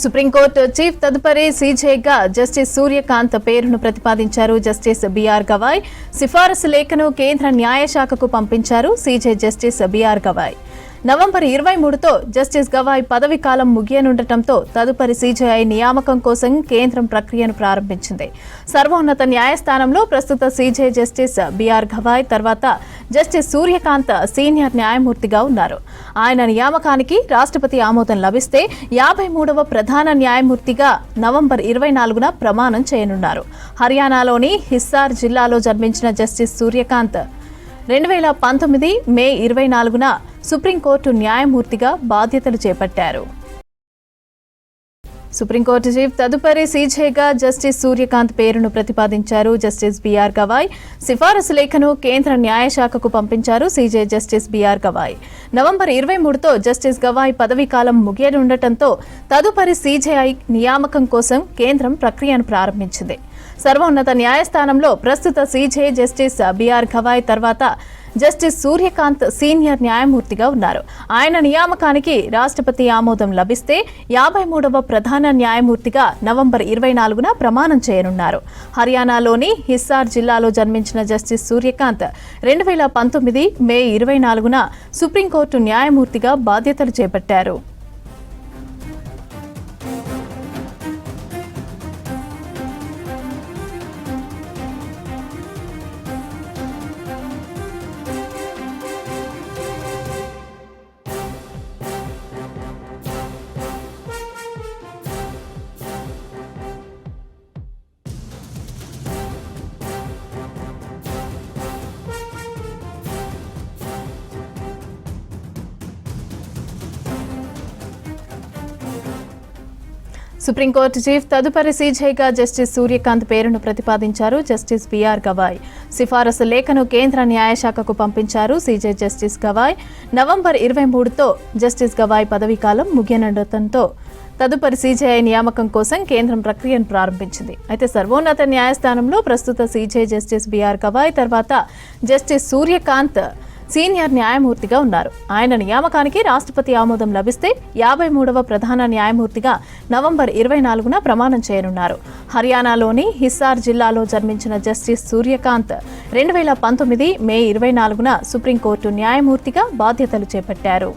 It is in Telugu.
సుప్రీంకోర్టు చీఫ్ తదుపరి సీజేగా జస్టిస్ సూర్యకాంత్ పేరును ప్రతిపాదించారు. జస్టిస్ బిఆర్ గవాయ్ సిఫారసు లేఖను కేంద్ర న్యాయశాఖకు పంపించారు. CJ justice BR Gavai November 23తో జస్టిస్ గవాయ్ పదవి కాలం ముగియనుండటంతో తదుపరి సీజేఐ నియామకం కోసం కేంద్రం ప్రక్రియను ప్రారంభించింది. సర్వోన్నత న్యాయస్థానంలో ప్రస్తుత సీజే జస్టిస్ బిఆర్ గవాయ్ తర్వాత జస్టిస్ సూర్యకాంత్ సీనియర్ న్యాయమూర్తిగా ఉన్నారు. ఆయన నియామకానికి రాష్ట్రపతి ఆమోదం లభిస్తే 53వ ప్రధాన న్యాయమూర్తిగా నవంబర్ 24న ప్రమాణం చేయనున్నారు. హర్యానాలోని హిస్సార్ జిల్లాలో జన్మించిన జస్టిస్ సూర్యకాంత్ 2019 మే 24న సుప్రీంకోర్టు న్యాయమూర్తిగా బాధ్యతలు చేపట్టారు. సుప్రీంకోర్టు చీఫ్ తదుపరి సీజేగా జస్టిస్ సూర్యకాంత్ పేరును ప్రతిపాదించారు. జస్టిస్ బిఆర్ గవాయ్ సిఫారసు లేఖను కేంద్ర న్యాయశాఖకు పంపించారు. CJ justice BR Gavai November 23తో జస్టిస్ గవాయ్ పదవీ కాలం ముగియనుండటంతో తదుపరి సీజేఐ నియామకం కోసం కేంద్రం ప్రక్రియను ప్రారంభించింది. సర్వోన్నత న్యాయస్థానంలో ప్రస్తుత సీజే జస్టిస్ బిఆర్ గవాయ్ తర్వాత జస్టిస్ సూర్యకాంత్ సీనియర్ న్యాయమూర్తిగా ఉన్నారు. ఆయన నియామకానికి రాష్ట్రపతి ఆమోదం లభిస్తే 53వ ప్రధాన న్యాయమూర్తిగా నవంబర్ 24న ప్రమాణం చేయనున్నారు. హర్యానాలోని హిస్సార్ జిల్లాలో జన్మించిన జస్టిస్ సూర్యకాంత్ 2019 మే 24న సుప్రీంకోర్టు న్యాయమూర్తిగా బాధ్యతలు చేపట్టారు. సుప్రీంకోర్టు చీఫ్ తదుపరి సీజేగా జస్టిస్ సూర్యకాంత్ పేరును ప్రతిపాదించారు. జస్టిస్ బిఆర్ గవాయ్ సిఫారసు లేఖను కేంద్ర న్యాయశాఖకు పంపించారు. సీజే జస్టిస్ గవాయ్ నవంబర్ 23తో జస్టిస్ గవాయ్ పదవీకాలం ముగియనుండటంతో తదుపరి సీజేఐ నియామకం కోసం కేంద్రం ప్రక్రియను ప్రారంభించింది. అయితే సర్వోన్నత న్యాయస్థానంలో ప్రస్తుత సీజే జస్టిస్ బిఆర్ గవాయ్ తర్వాత జస్టిస్ సూర్యకాంత్ సీనియర్ న్యాయమూర్తిగా ఉన్నారు. ఆయన నియామకానికి రాష్ట్రపతి ఆమోదం లభిస్తే 53వ ప్రధాన న్యాయమూర్తిగా నవంబర్ 24న ప్రమాణం చేయనున్నారు. హర్యానాలోని హిస్సార్ జిల్లాలో జన్మించిన జస్టిస్ సూర్యకాంత్ 2019 మే 24న సుప్రీంకోర్టు న్యాయమూర్తిగా బాధ్యతలు చేపట్టారు.